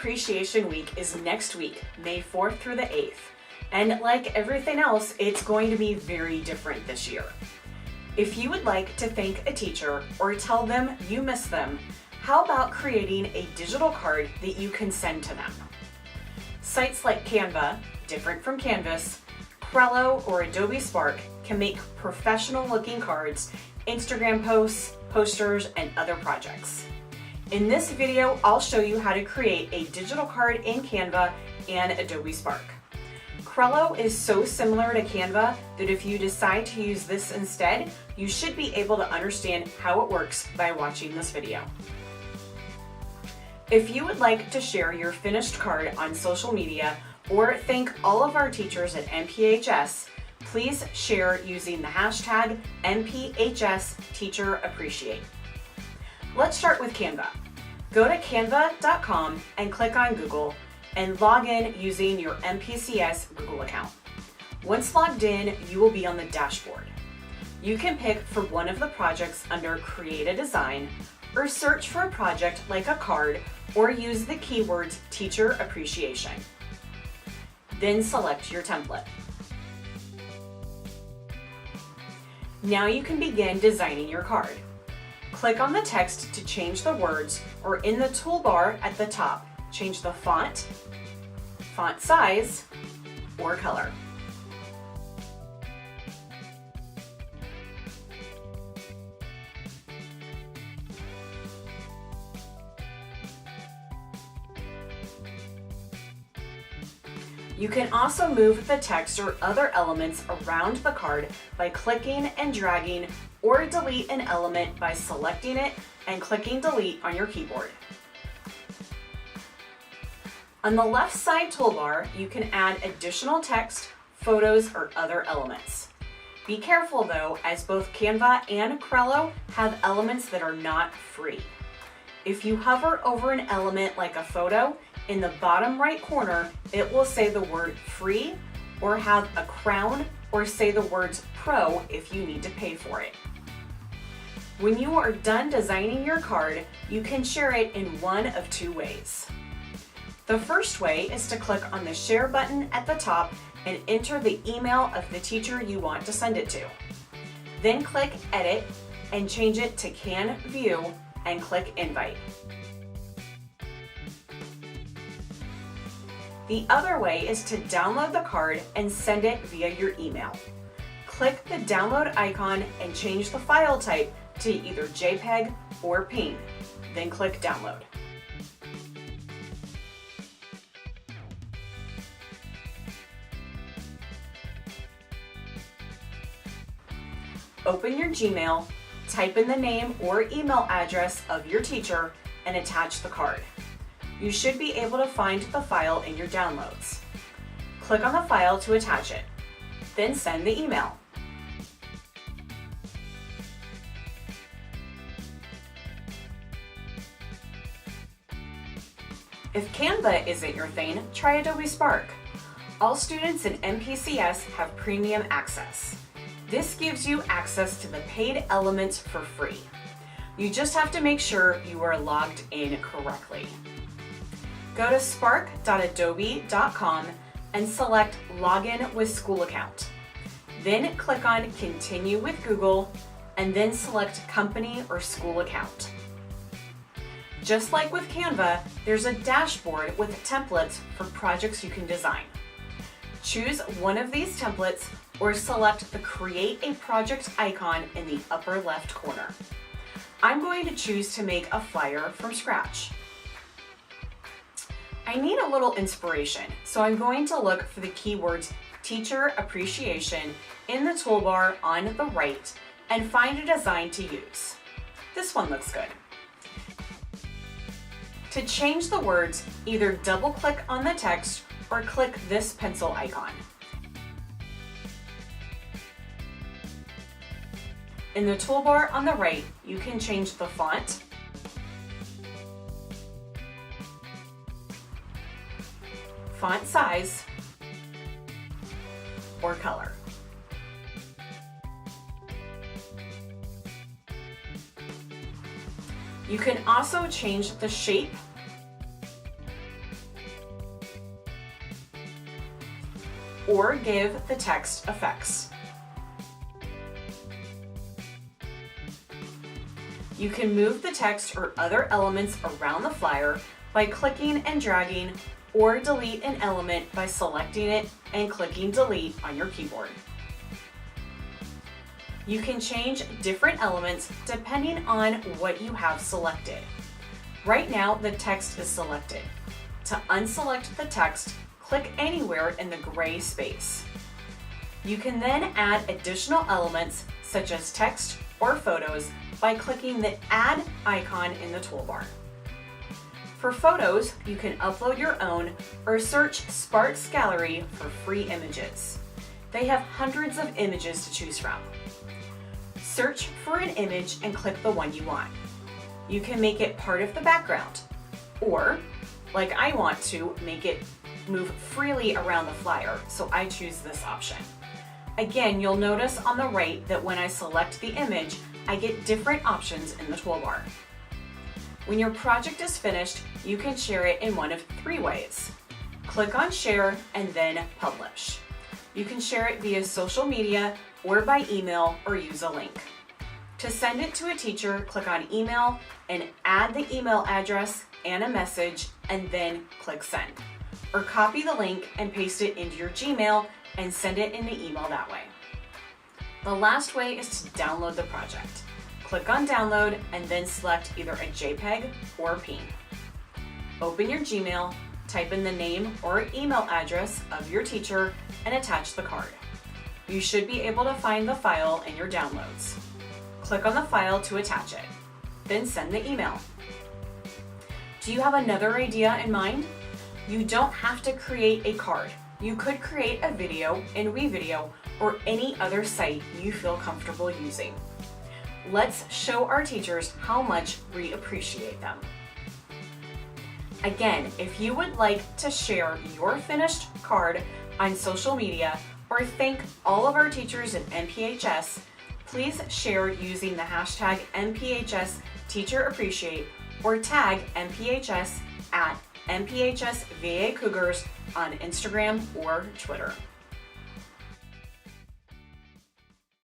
Appreciation Week is next week, May 4th through the 8th. And like everything else, it's going to be very different this year. If you would like to thank a teacher or tell them you miss them, how about creating a digital card that you can send to them? Sites like Canva, different from Canvas, Trello, or Adobe Spark can make professional-looking cards, Instagram posts, posters, and other projects. In this video, I'll show you how to create a digital card in Canva and Adobe Spark. Trello is so similar to Canva that if you decide to use this instead, you should be able to understand how it works by watching this video. If you would like to share your finished card on social media or thank all of our teachers at MPHS, please share using the hashtag MPHS Teacher Appreciate. Let's start with Canva. Go to canva.com and click on Google and log in using your MPHS Google account. Once logged in, you will be on the dashboard. You can pick for one of the projects under Create a Design, or search for a project like a card, or use the keywords Teacher Appreciation. Then select your template. Now you can begin designing your card. Click on the text to change the words, or in the toolbar at the top, change the font, font size, or color. You can also move the text or other elements around the card by clicking and dragging, or delete an element by selecting it and clicking delete on your keyboard. On the left side toolbar, you can add additional text, photos, or other elements. Be careful though, as both Canva and Trello have elements that are not free. If you hover over an element like a photo, in the bottom right corner, it will say the word free, or have a crown, or say the words pro if you need to pay for it. When you are done designing your card, you can share it in one of two ways. The first way is to click on the share button at the top and enter the email of the teacher you want to send it to. Then click Edit and change it to Can View and click Invite. The other way is to download the card and send it via your email. Click the download icon and change the file type to either JPEG or PNG, then click Download. Open your Gmail, type in the name or email address of your teacher, and attach the card. You should be able to find the file in your downloads. Click on the file to attach it, then send the email. If Canva isn't your thing, try Adobe Spark. All students in MPHS have premium access. This gives you access to the paid elements for free. You just have to make sure you are logged in correctly. Go to spark.adobe.com and select Login with School Account. Then click on Continue with Google, and then select Company or School Account. Just like with Canva, there's a dashboard with templates for projects you can design. Choose one of these templates or select the Create a Project icon in the upper left corner. I'm going to choose to make a flyer from scratch. I need a little inspiration, so I'm going to look for the keywords Teacher Appreciation in the toolbar on the right and find a design to use. This one looks good. To change the words, either double-click on the text or click this pencil icon. In the toolbar on the right, you can change the font, font size, or color. You can also change the shape or give the text effects. You can move the text or other elements around the flyer by clicking and dragging, or delete an element by selecting it and clicking delete on your keyboard. You can change different elements depending on what you have selected. Right now, the text is selected. To unselect the text, click anywhere in the gray space. You can then add additional elements such as text or photos by clicking the Add icon in the toolbar. For photos, you can upload your own or search Spark's Gallery for free images. They have hundreds of images to choose from. Search for an image and click the one you want. You can make it part of the background, or, like I want to, make it move freely around the flyer, so I choose this option. Again, you'll notice on the right that when I select the image, I get different options in the toolbar. When your project is finished, you can share it in one of three ways. Click on Share and then Publish. You can share it via social media or by email or use a link. To send it to a teacher, click on Email and add the email address and a message and then click Send. Or copy the link and paste it into your Gmail and send it in the email that way. The last way is to download the project. Click on Download and then select either a JPEG or PNG. Open your Gmail, type in the name or email address of your teacher, and attach the card. You should be able to find the file in your downloads. Click on the file to attach it, then send the email. Do you have another idea in mind? You don't have to create a card. You could create a video in WeVideo or any other site you feel comfortable using. Let's show our teachers how much we appreciate them. Again, if you would like to share your finished card on social media or thank all of our teachers in MPHS, please share using the hashtag MPHS Teacher Appreciate or tag MPHS at MPHS VA Cougars on Instagram or Twitter.